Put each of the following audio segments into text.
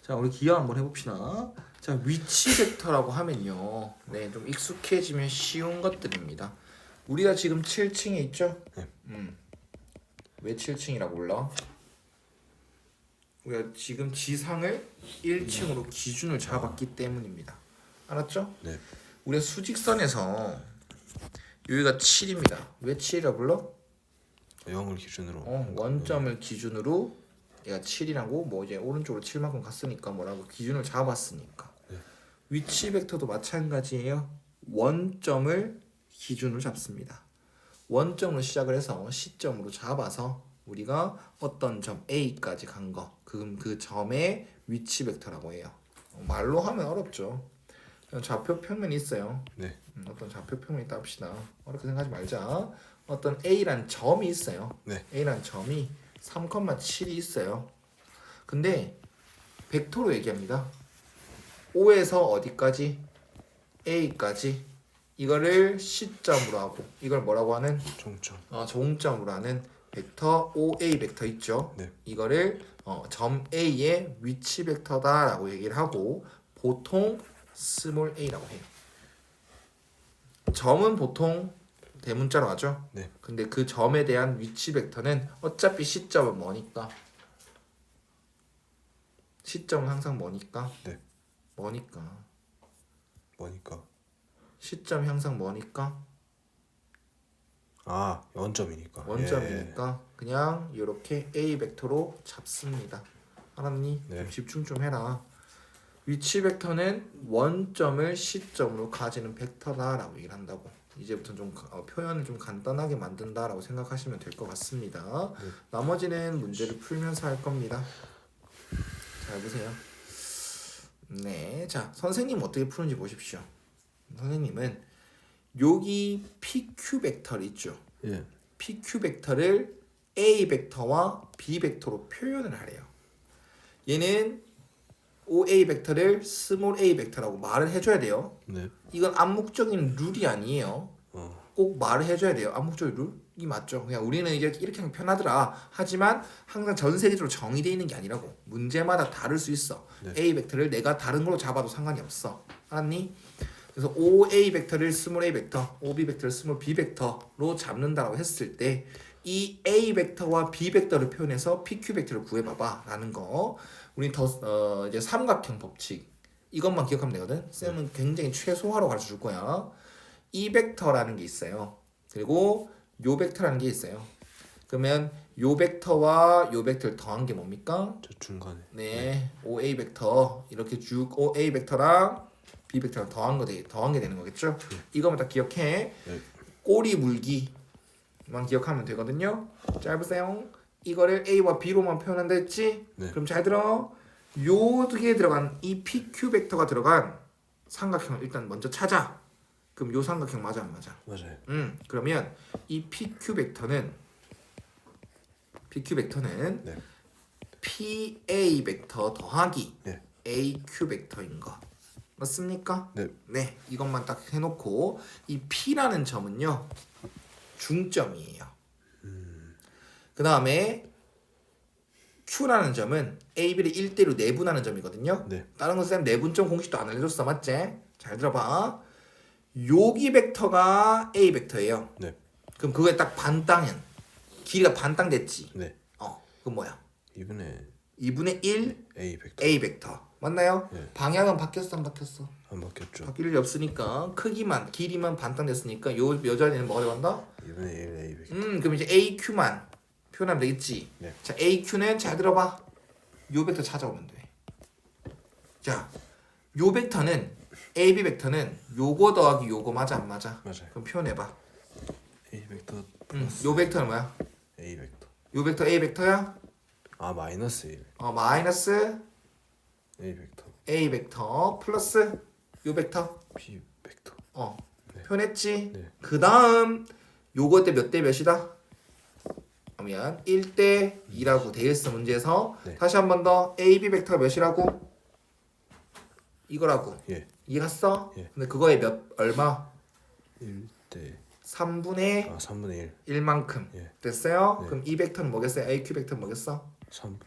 자, 우리 기하 한번 해봅시다. 자, 위치 벡터라고 하면요, 네, 좀 익숙해지면 쉬운 것들입니다. 우리가 지금 7층에 있죠? 네. 왜 7층이라고 불러? 우리가 지금 지상을 1층으로 기준을 잡았기 때문입니다. 알았죠? 네. 우리가 수직선에서 여기가 7입니다. 왜 7이라고 불러? 0을 기준으로. 원점을 기준으로 얘가 7이라고, 뭐 이제 오른쪽으로 7만큼 갔으니까 뭐라고 기준을 잡았으니까. 네. 위치 벡터도 마찬가지예요. 원점을 기준으로 잡습니다. 원점으로 시작을 해서 시점으로 잡아서 우리가 어떤 점 A까지 간 거, 그 점의 위치 벡터라고 해요. 말로 하면 어렵죠. 좌표 평면이 있어요. 네. 어떤 좌표 평면이 있다 합시다. 어렵게 생각하지 말자. 어떤 A란 점이 있어요. 네. A란 점이 3,7이 있어요. 근데 벡터로 얘기합니다. O에서 어디까지? A까지. 이거를 시점으로 하고 이걸 뭐라고 하는? 종점. 종점으로 하는 벡터 OA 벡터 있죠. 네. 이거를 점 A의 위치 벡터다라고 얘기를 하고 보통 스몰 a라고 해요. 점은 보통 대문자로 하죠. 네. 근데 그 점에 대한 위치 벡터는 어차피 시점은 뭐니까? 시점은 항상 뭐니까? 네. 뭐니까? 뭐니까? 시점이 항상 뭐니까? 원점이니까. 원점이니까 그냥 이렇게 A 벡터로 잡습니다. 알았니? 네. 좀 집중 좀 해라. 위치 벡터는 원점을 시점으로 가지는 벡터다라고 얘기를 한다고. 이제부터 좀 표현을 좀 간단하게 만든다라고 생각하시면 될 것 같습니다. 네. 나머지는 문제를 풀면서 할 겁니다. 잘 보세요. 네, 자, 선생님 어떻게 푸는지 보십시오. 선생님은 여기 PQ 벡터 있죠. 예. PQ 벡터를 A 벡터와 B 벡터로 표현을 하래요. 얘는 OA 벡터를 스몰 a 벡터라고 말을 해줘야 돼요. 네. 이건 암묵적인 룰이 아니에요. 꼭 말을 해줘야 돼요. 암묵적인 룰이 맞죠. 그냥 우리는 이렇게 하면 편하더라. 하지만 항상 전 세계적으로 정의되어 있는 게 아니라고. 문제마다 다를 수 있어. 네. A 벡터를 내가 다른 걸로 잡아도 상관이 없어. 알았니? 그래서 OA 벡터를 스몰 a 벡터, OB 벡터를 스몰 b 벡터로 잡는다고 했을 때 이 A 벡터와 B 벡터를 표현해서 PQ 벡터를 구해봐봐라는 거. 우리 이제 삼각형 법칙 이것만 기억하면 되거든. 쌤은 굉장히 최소화로 가르쳐 줄 거야. 이 벡터라는 게 있어요. 그리고 요 벡터라는 게 있어요. 그러면 요 벡터와 요 벡터를 더한 게 뭡니까? 저 중간에. 네, OA 벡터 이렇게 쭉 OA 벡터랑 B 벡터랑 더한 게 되는 거겠죠? 이거만 딱 기억해. 네. 꼬리 물기만 기억하면 되거든요. 잘 보세요. 이거를 A와 B로만 표현한다 했지? 네. 그럼 잘 들어. 요게 들어간 이 PQ 벡터가 들어간 삼각형을 일단 먼저 찾아. 그럼 요 삼각형 맞아 안 맞아? 맞아요. 그러면 이 PQ 벡터는 네. PA 벡터 더하기 네. AQ 벡터인 거 맞습니까? 네. 네, 이것만 딱 해놓고 이 P라는 점은요 중점이에요. 그 다음에 Q라는 점은 AB를 1대1로 내분하는 점이거든요. 네. 다른 건 쌤 내분점 공식도 안 알려줬어, 맞지? 잘 들어봐. 여기 벡터가 A 벡터예요. 네. 그럼 그거에 딱 반땅은 길이가 반땅 됐지. 네. 그럼 뭐야? 2분의 1 A 벡터. A 벡터 맞나요? 네. 방향은 바뀌었어 안 바뀌었어? 안 바뀌었죠. 바뀔 일이 없으니까 크기만 길이만 반땅 됐으니까 요 자리에는 뭐가 들어간다? 2분의 1 A 벡터. 그럼 이제 AQ만 표현하면 되겠지. 네. 자, AQ는 잘 들어봐. 요 벡터 찾아오면 돼. 자, 요 벡터는 AB 벡터는 요거 더하기 요거 맞아 안 맞아? 맞아요. 그럼 표현해봐. A 벡터 플러스 요 벡터는 뭐야? A 벡터. 요 벡터 A 벡터야? 마이너스 A 벡터. 마이너스 A 벡터. A 벡터 플러스 요 벡터. B 벡터. 네. 표현했지? 네. 그 다음 요거 때 몇 대 몇이다? 그러면 1대 2라고 되어 있어 문제에서. 네. 다시 한 번 더 AB 벡터가 몇이라고? 이거라고. 예. 이해갔어? 예. 근데 그거에 얼마? 1대 3분의 3분의 1. 1만큼 예. 됐어요? 네. 그럼 이 벡터는 뭐겠어요? AQ 벡터는 뭐겠어? 3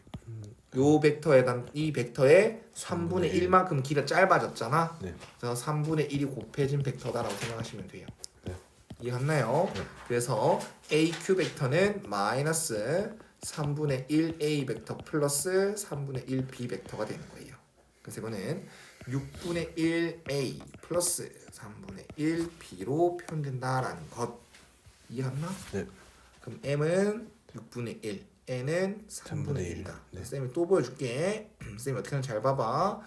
요 벡터에 이 벡터의 3분의 1만큼 길이가 짧아졌잖아. 네. 그래서 3분의 1이 곱해진 벡터다라고 생각하시면 돼요. 네. 이해갔나요? 네. 그래서 AQ 벡터는 마이너스 3분의 1 A 벡터 플러스 3분의 1 B 벡터가 되는 거예요. 그래서 이거는 6분의 1 A 플러스 3분의 1 B로 표현된다라는 것. 이해갔나? 네. 그럼 M은 6분의 1, N은 3분의 1이다. 네. 쌤이 또 보여줄게. 쌤이 어떻게 하는지 잘 봐봐.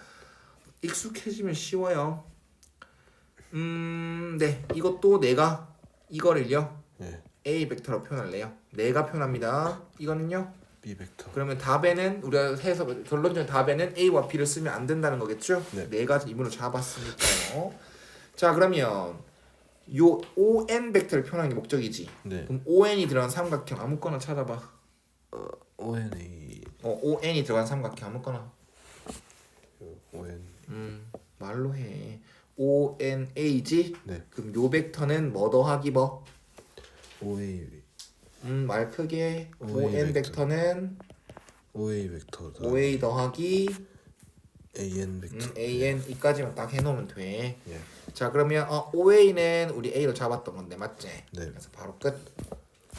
익숙해지면 쉬워요. 네, 이것도 내가 이거를요 네. A 벡터로 표현할래요. 내가 표현합니다. 이거는요. B 벡터. 그러면 답에는 우리가 해서 결론적인 답에는 A와 B를 쓰면 안 된다는 거겠죠? 네. 내가 이문을 잡았으니까요. 자, 그러면 요 ON 벡터를 표현하는 게 목적이지. 네. 그럼 ON이 들어간 삼각형 아무거나 찾아봐. ONA ON이 들어간 삼각형 아무거나. ON. 말로 해. ONA지. 네. 그럼 요 벡터는 뭐 더하기 뭐? OA 말 크게. OA ON 벡터. 벡터는 OA 벡터. OA 더하기 AN 벡터. AN 이까지만 딱 해놓으면 돼. 예. 자, 그러면 OA는 우리 A로 잡았던 건데 맞지? 네. 그래서 바로 끝.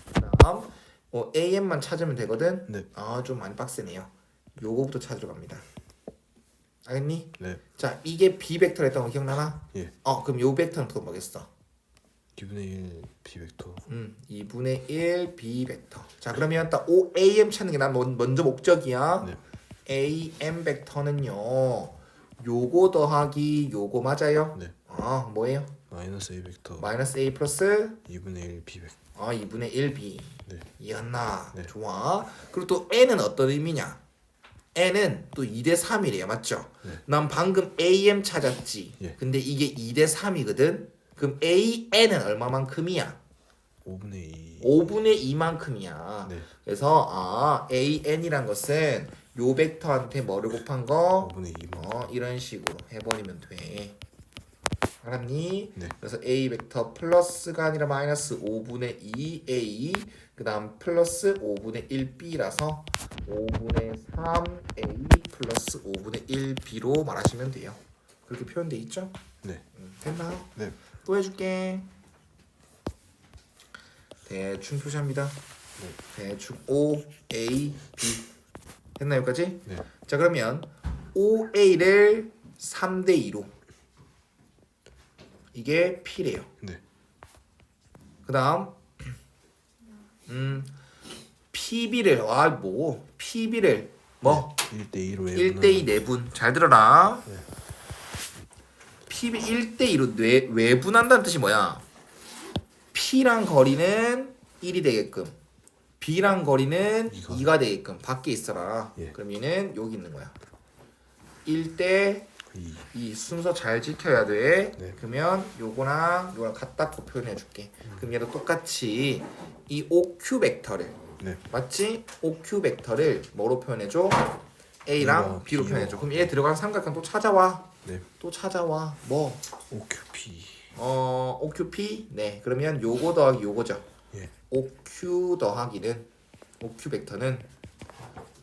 그다음 AN만 찾으면 되거든. 네. 좀 많이 빡세네요. 요거부터 찾으러 갑니다. 알겠니? 네. 자, 이게 B 벡터를 했던 거 기억나나? 예. 그럼 요 벡터는 또 뭐겠어? 2분의 1 B 벡터. 2분의 1 B 벡터. 자, 그러면 딱 OAM 찾는 게 난 먼저 목적이야. 네. AM 벡터는요. 요거 더하기 요거 맞아요? 네. 뭐예요? 마이너스 A 벡터. 마이너스 A 플러스 2분의 1 B 벡터. 2분의 1B. 네. 이해했나? 네. 좋아. 그리고 또 N은 어떤 의미냐? N은 또 2대 3이래요. 맞죠? 네. 난 방금 AM 찾았지. 예. 근데 이게 2대 3이거든. 그럼 AN은 얼마만큼이야? 5분의 2. 5분의 2만큼이야. 네. 그래서 AN이란 것은 요 벡터한테 뭐를 곱한 거? 5분의 2만. 이런 식으로 해버리면 돼. 알았니? 네. 그래서 A 벡터 플러스가 아니라 마이너스 5분의 2A 그 다음 플러스 5분의 1B라서 5분의 3A 플러스 5분의 1B로 말하시면 돼요. 그렇게 표현돼 있죠? 네. 됐나? 네. 또 해줄게. 대충 표시합니다. 대충 O, A, B 됐나 여기까지? 네. 자, 그러면 OA를 3대 2로 이게 P래요. 네. 그 다음 PB를 PB를 뭐 1대 2로 1대2 내분. 잘 들어라. PB 1대2로 외분한다는 뜻이 뭐야? P랑 거리는 1이 되게끔 B랑 거리는 2가 되게끔 밖에 있어라. 예. 그럼 얘는 여기 있는 거야. 1대 2 순서 잘 지켜야 돼. 네. 그러면 요거랑 갖다 또 표현해 줄게. 그럼 얘도 똑같이 이 OQ 벡터를 네. 맞지? OQ 벡터를 뭐로 표현해 줘? A랑 A와 B로 B로. 표현해 줘. 그럼 얘 들어간 삼각형 또 찾아와. 네. 또 찾아와. 뭐? OQP. OQP. 네. 그러면 요거 더하기 요거죠. 예. OQ 더하기는 OQ 벡터는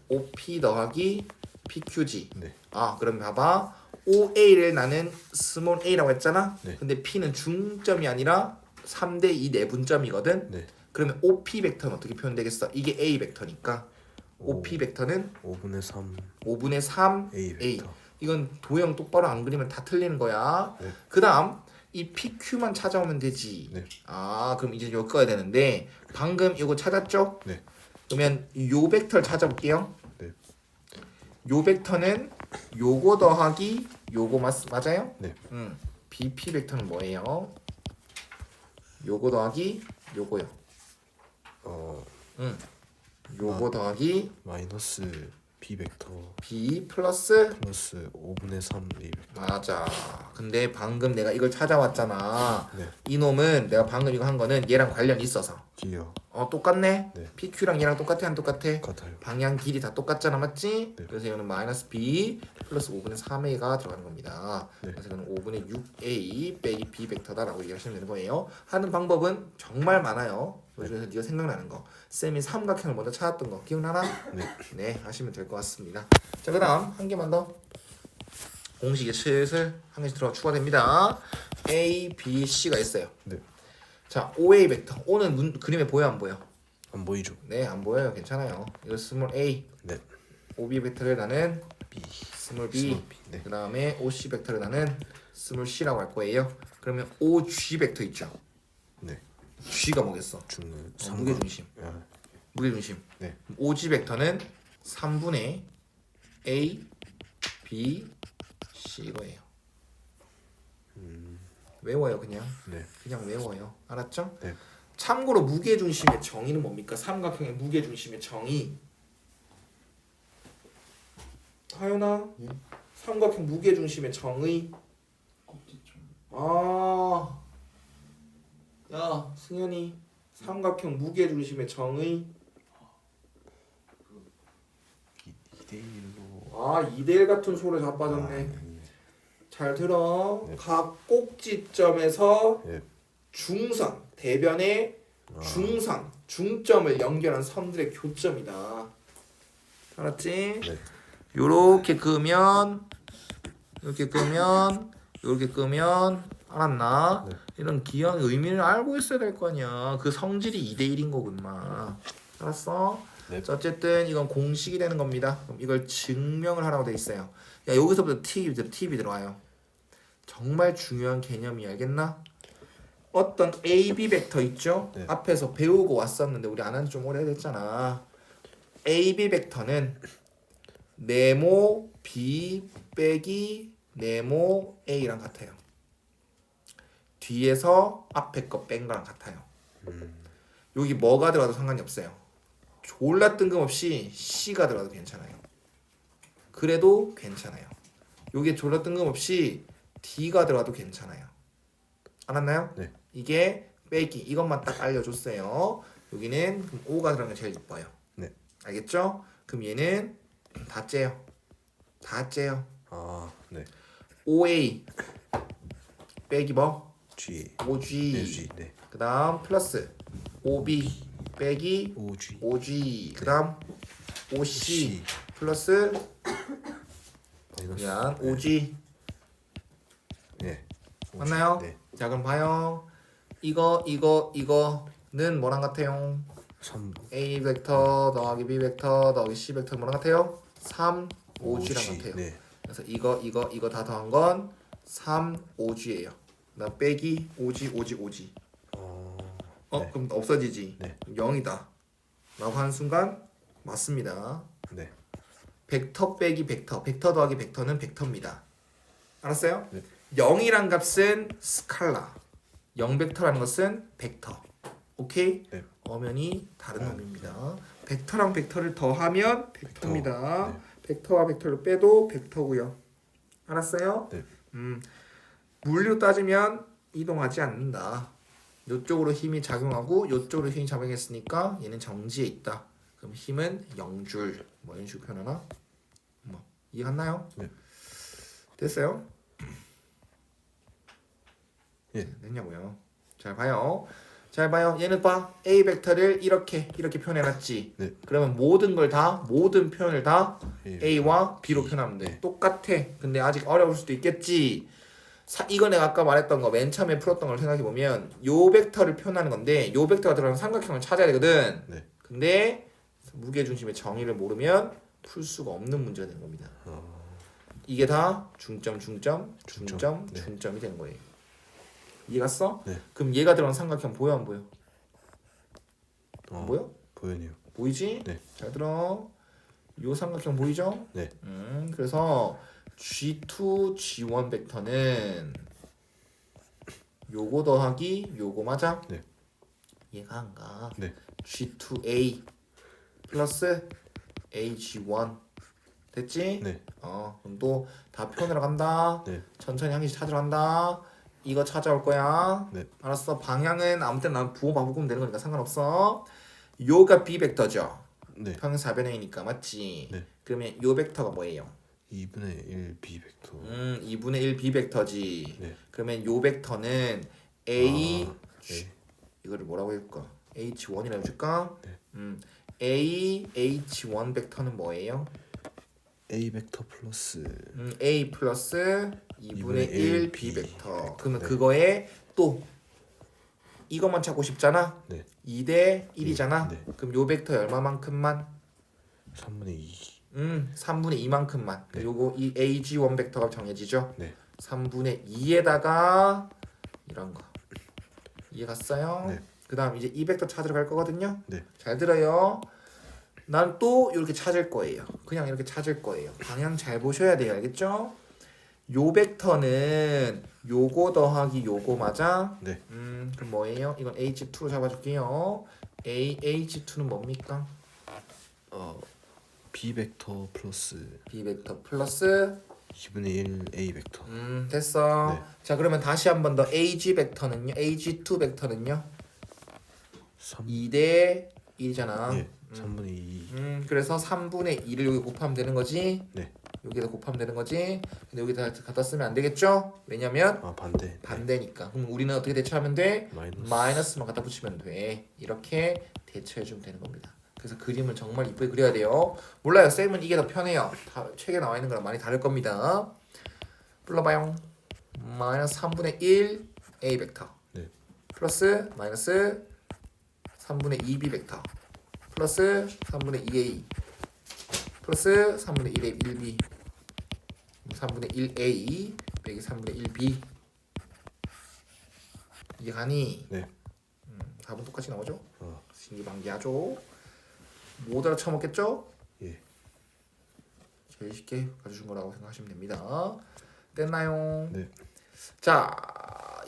OP 더하기 PQG. 네. 그럼 봐봐. OA를 나는 스몰 a라고 했잖아. 네. 근데 P는 중점이 아니라 3대 2 내분점이거든. 네. 그러면 OP 벡터는 어떻게 표현되겠어? 이게 A 벡터니까 OP 벡터는 5분의 3 5분의 3 A A. 벡터. 이건 도형 똑바로 안 그리면 다 틀리는 거야. 네. 그다음 이 PQ만 찾아오면 되지. 네. 그럼 이제 여기 가야 되는데 방금 이거 찾았죠? 네. 그러면 요 벡터를 찾아볼게요. 네. 요 벡터는 요거 더하기 요거 맞아요? 네. BP 벡터는 뭐예요? 요거 더하기 요거요. 요거 더하기 마이너스 B 벡터 B 플러스 플러스 5분의 3 A 벡터. 맞아. 근데 방금 내가 이걸 찾아왔잖아. 네. 이놈은 내가 방금 이거 한 거는 얘랑 관련이 있어서 기억. 똑같네. 네. PQ랑 얘랑 똑같아 안 똑같아? 같아요. 방향 길이 다 똑같잖아, 맞지? 네. 그래서 이거는 마이너스 B 플러스 5분의 3A가 들어가는 겁니다. 네. 그래서 이거는 5분의 6A 빼기 B 벡터다라고 얘기하시면 되는 거예요. 하는 방법은 정말 많아요. 그 중에서 네가 생각나는 거. 쌤이 삼각형을 먼저 찾았던 거 기억나나? 네. 네, 하시면 될 것 같습니다. 자, 그다음 한 개만 더. 공식이 슬슬 한 개씩 들어가 추가됩니다. A, B, C가 있어요. 네. 자, OA 벡터. O는 그림에 보여 안 보여? 안 보이죠? 네, 안 보여요. 괜찮아요. 이거 스몰 A. 네. OB 벡터를 나는 B. 스몰 B. 스몰 B. 네. 그 다음에 OC 벡터를 나는 스몰 C라고 할 거예요. 그러면 OG 벡터 있죠. 네. G가 뭐겠어? 중은 무게중심. 아, 무게중심. 네. OG 벡터는 3분의 A, B, C 이거예요. 외워요 그냥. 네. 그냥 외워요. 알았죠? 네. 참고로 무게중심의 정의는 뭡니까? 삼각형의 무게중심의 정의. 하연아, 삼각형 무게중심의 정의. 아, 야 승현이, 삼각형 무게중심의 정의. 2대 1로. 아, 2대1 같은 소리 자빠졌네. 잘 들어. 네. 각 꼭지점에서 네. 중선, 대변의 중선, 중점을 연결한 선들의 교점이다. 알았지? 네. 요렇게 끄면, 이렇게 끄면, 요렇게 끄면, 알았나? 네. 이런 기형 의미를 알고 있어야 될 거 아니야. 그 성질이 2대1인 거구만. 알았어? 네. 자, 어쨌든 이건 공식이 되는 겁니다. 그럼 이걸 증명을 하라고 돼 있어요. 야, 여기서부터 팁이 들어와요. 정말 중요한 개념이 알겠나? 어떤 AB 벡터 있죠? 네. 앞에서 배우고 왔었는데 우리 안 한 지 좀 오래됐잖아. AB 벡터는 네모 B 빼기 네모 A랑 같아요. 뒤에서 앞에 거 뺀 거랑 같아요. 여기 뭐가 들어가도 상관이 없어요. 졸라 뜬금없이 C가 들어가도 괜찮아요. 그래도 괜찮아요. 여기에 졸라 뜬금없이 D가 들어가도 괜찮아요. 알았나요? 네. 이게 빼기 이것만 딱 알려줬어요. 여기는 그럼 O가 들어가는 게 제일 이뻐요. 네. 알겠죠? 그럼 얘는 다 째요. 다 째요. 아, 네. OA 빼기 뭐? G. OG. 네, G. 네. 그 다음 플러스 OB 빼기 OG. OG. 그 다음 OC C. 플러스 마이너스. 그냥 OG. 네. 맞나요? 네. 자, 그럼 봐요. 이거는 뭐랑 같아요? 3. A 벡터 더하기 B 벡터 더하기 C 벡터 뭐랑 같아요? 3, 5G랑 같아요. 네. 그래서 이거 다 더한 건 3, 5G예요. 나 빼기 5G. 네. 그럼 없어지지. 네. 0이다. 라고 하는 순간 맞습니다. 네. 벡터 빼기 벡터 더하기 벡터는 벡터입니다. 알았어요? 네. 0이란 값은 스칼라, 0벡터라는 것은 벡터. 오케이? 네. 엄연히 다른 놈입니다. 벡터랑 벡터를 더하면 벡터입니다. 네. 벡터와 벡터를 빼도 벡터고요. 알았어요? 네. 물리로 따지면 이동하지 않는다. 이쪽으로 힘이 작용하고 이쪽으로 힘이 작용했으니까 얘는 정지에 있다. 그럼 힘은 0줄. 뭐 이런 식으로 표현하나? 뭐 이해갔나요? 네. 됐어요? 예. 됐냐고요? 잘 봐요. 잘 봐요. 얘는 봐. A 벡터를 이렇게 표현해놨지. 네. 그러면 모든 표현을 다 예. A와 B로 표현하면 돼. 네. 똑같아. 근데 아직 어려울 수도 있겠지. 이거 내가 아까 말했던 거 맨 처음에 풀었던 걸 생각해 보면 요 벡터를 표현하는 건데 요 벡터가 들어가는 삼각형을 찾아야 되거든. 네. 근데 무게 중심의 정의를 모르면 풀 수가 없는 문제가 되는 겁니다. 이게 다 중점이 되는 거예요. 이해 갔어? 네. 그럼 얘가 들어간 삼각형 보여 안 보여? 안 보여? 보여요. 보이지? 네. 잘 들어. 요 삼각형 보이죠? 네. 그래서 G2, G1 벡터는 요거 더하기 요거 맞아? 네. 얘가 안 가. 네. G2A 플러스 AG1 됐지? 네. 그럼 또 다 표현하러 간다. 네. 천천히 한 개씩 찾으러 간다. 이거 찾아올 거야. 네. 알았어. 방향은 아무 때나 부호 바꾸면 되는 거니까 상관없어. 요가 B 벡터죠. 네. 평행사변형이니까 맞지? 네. 그러면 요 벡터가 뭐예요? 2분의 1 B 벡터. 2분의 1 B 벡터지. 네. 그러면 요 벡터는 A 네. 이거를 뭐라고 할까? H1이라고 줄까? 네. A H1 벡터는 뭐예요? A 벡터 플러스 A 플러스 2분의 1 B B 벡터. 그러면 네. 그거에 또 이것만 찾고 싶잖아. 네. 2대 1이잖아. 네. 그럼 요 벡터 얼마만큼만? 3분의 2. 3분의 2만큼만. 네. 요거 이 AG1 벡터가 정해지죠. 네. 3분의 2에다가 이런 거. 이해 갔어요? 네. 그다음 이제 이 벡터 찾으러 갈 거거든요. 네. 잘 들어요. 난 또 이렇게 찾을 거예요. 그냥 이렇게 찾을 거예요. 방향 잘 보셔야 돼요. 알겠죠? 요 벡터는 요거 더하기 요거 맞아? 네. 그럼 뭐예요? 이건 H2로 잡아줄게요. H2는 뭡니까? B 벡터 플러스 B 벡터 플러스 2분의 1 A 벡터. 됐어. 네. 자 그러면 다시 한 번 더 AG 벡터는요? AG2 벡터는요? 3. 2대 1이잖아. 예. 3분의 2. 그래서 3분의 2를 여기 곱하면 되는 거지. 네. 여기다 곱하면 되는 거지. 근데 여기다 갖다 쓰면 안 되겠죠? 왜냐면 반대. 반대니까. 그럼 우리는 어떻게 대처하면 돼? 마이너스. 마이너스만 갖다 붙이면 돼. 이렇게 대처해 주면 되는 겁니다. 그래서 그림을 정말 이쁘게 그려야 돼요. 몰라요. 쌤은 이게 더 편해요. 책에 나와 있는 거랑 많이 다를 겁니다. 불러봐요. 마이너스 3분의 1 A 벡터. 네. 플러스 마이너스 3분의 2B 벡터. 플러스 3분의 2A. 플러스 3분의 1A 1B. 3분의 1A 빼기 3분의 1B. 이게 가니? 네. 4분 똑같이 나오죠? 어. 신기방기하죠? 못 알아쳐먹겠죠? 예. 제일 쉽게 가져준 거라고 생각하시면 됩니다. 됐나요? 네. 자,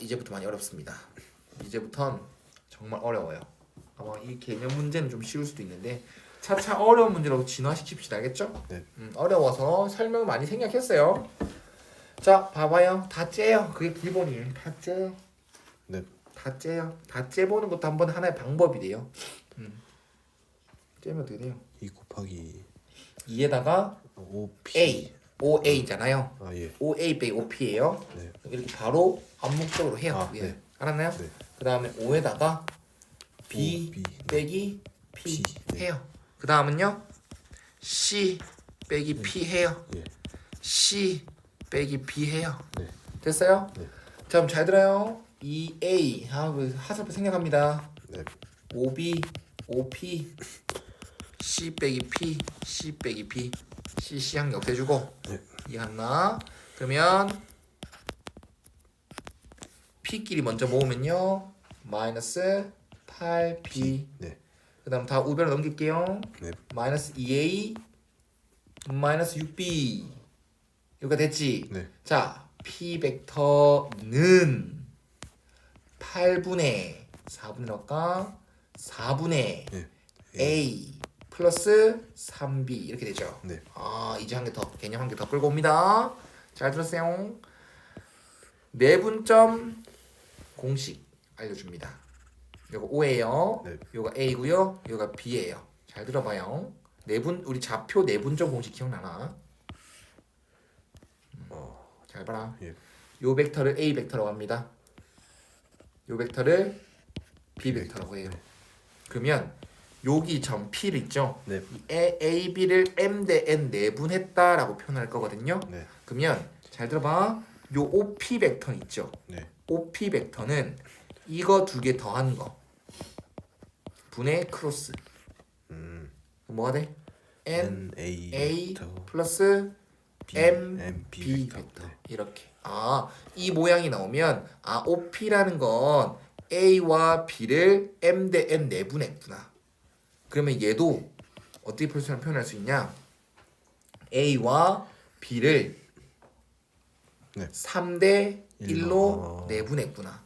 이제부터 많이 어렵습니다. 이제부턴 정말 어려워요. 아마 이 개념 문제는 좀 쉬울 수도 있는데 차차 어려운 문제로 진화시킵시다. 알겠죠? 네. 어려워서 설명 많이 생략했어요. 자, 봐봐요. 다 째요. 그게 기본이에요. 다 째요. 네. 다 째요. 다 째보는 것도 한번 하나의 방법이 돼요. 째면 어떻게 돼요? 2 곱하기 2에다가 5P. A, OA잖아요. 예. OA 빼기 OP예요. 네. 이렇게 바로 암묵적으로 해요. 아, 예. 네. 알았나요? 네. 그 다음에 5에다가 B, B. 빼기 P, 네. 해요. 그 다음은요 C 빼기 P 해요. 예. C 빼기 B 해요. 네. 됐어요? 네. 자 그럼 잘 들어요. 이 A 하살표 생략합니다. 네. OB, OP, C 빼기 P, C 빼기 B, C 한 개 없애주고 네. 이해했나? 그러면 P끼리 먼저 모으면요 마이너스 8B. 네. 그 다음 다 우변으로 넘길게요. 네. 마이너스 2A 마이너스 6B 여기가 됐지? 네. 자 P 벡터는 8분의 4분의 넣을까? 4분의 네. A 플러스 3B 이렇게 되죠? 네. 아 이제 한 개 더 개념 한 개 더 끌고 옵니다. 잘 들었어요? 내분점 공식 알려줍니다. 요거 O예요. 네. 요거 A고요. 요거 B예요. 잘 들어봐요. 내분 우리 좌표 내분점 공식 기억나나? 잘 봐라. 예. 요 벡터를 A 벡터라고 합니다. 요 벡터를 B 벡터라고 해요. 그러면 여기 점 P를 있죠? 네. 이 A, B를 M 대 N 내분했다라고 표현할 거거든요. 네. 그러면 잘 들어봐. 요 OP 벡터 있죠? 네. OP 벡터는 이거 두 개 더한 거 분의 크로스 뭐가 돼? N A 플러스 M B 벡터 이렇게 이 모양이 나오면 OP라는 건 A와 B를 M 대 N 내분했구나. 그러면 얘도 어떻게 표현할 수 있냐? A와 B를 네. 3대 1로 아. 내분했구나.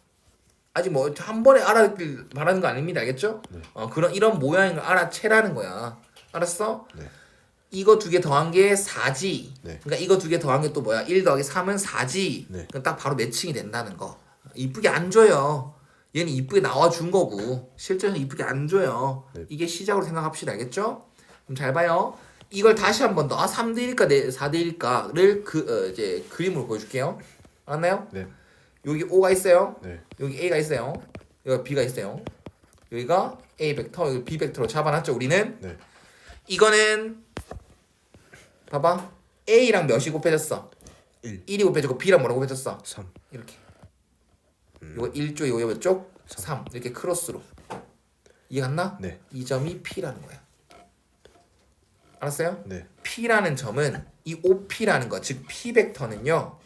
아직 뭐 한 번에 알아듣길 바라는 거 아닙니다. 알겠죠? 네. 그런 이런 모양인 걸 알아채라는 거야. 알았어? 네. 이거 두 개 더한 게 4지. 네. 그러니까 이거 두 개 더한 게 또 뭐야? 1 더하기 3은 4지. 네. 그럼 딱 바로 매칭이 된다는 거. 이쁘게 안 줘요. 얘는 이쁘게 나와준 거고 실제는 이쁘게 안 줘요. 네. 이게 시작으로 생각합시다. 알겠죠? 그럼 잘 봐요. 이걸 다시 한 번 더 3대 1일까 4대 1일까를 이제 그림으로 보여줄게요. 알았나요? 네. 여기 O가 있어요. 네. 여기 A가 있어요. 여기가 B가 있어요. 여기가 A 벡터, 여기 B 벡터로 잡아놨죠. 우리는 네. 이거는 봐봐. A랑 몇이 곱해졌어? 1이 곱해지고 B랑 뭐라고 곱해졌어? 3. 이렇게. 이거 1쪽, 이거 몇 쪽? 3. 이렇게 크로스로. 이해갔나? 네. 이 점이 P라는 거야. 알았어요? 네. P라는 점은 이 OP라는 거, 즉 P 벡터는요.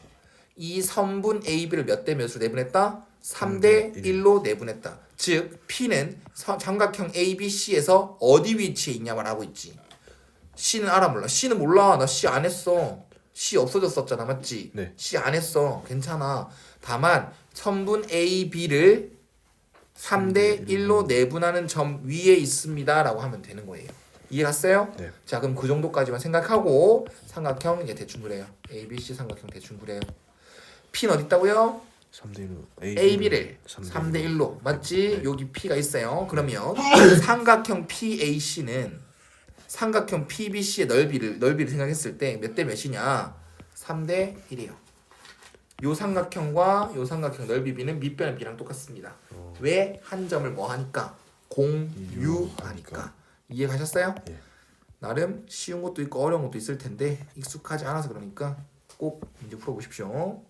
이 선분 AB를 몇 대 몇으로 내분했다? 3대 1로 내분했다. 즉 P는 삼각형 ABC에서 어디 위치에 있냐 말하고 있지. C는 알아 몰라? C는 몰라. 나 C 안 했어. C 없어졌었잖아. 맞지? 네. C 안 했어. 괜찮아. 다만 선분 AB를 3대 1로 내분하는 점 위에 있습니다 라고 하면 되는 거예요. 이해 갔어요? 네. 자 그럼 그 정도까지만 생각하고 삼각형 이제 대충 그래요. ABC 삼각형 대충 그래요. P는 어디 있다고요? 3대 1로 AB를 3대 1로 맞지? 네. 여기 P가 있어요. 그러면 삼각형 PAC는 삼각형 PBC의 넓이를 생각했을 때 몇 대 몇이냐? 3대 1이에요. 요 삼각형과 요 삼각형 넓이 B는 밑변 B랑 똑같습니다. 왜? 한 점을 뭐 하니까? 공유하니까. 이해가셨어요? 예. 나름 쉬운 것도 있고 어려운 것도 있을 텐데 익숙하지 않아서 그러니까 꼭 문제 풀어보십시오.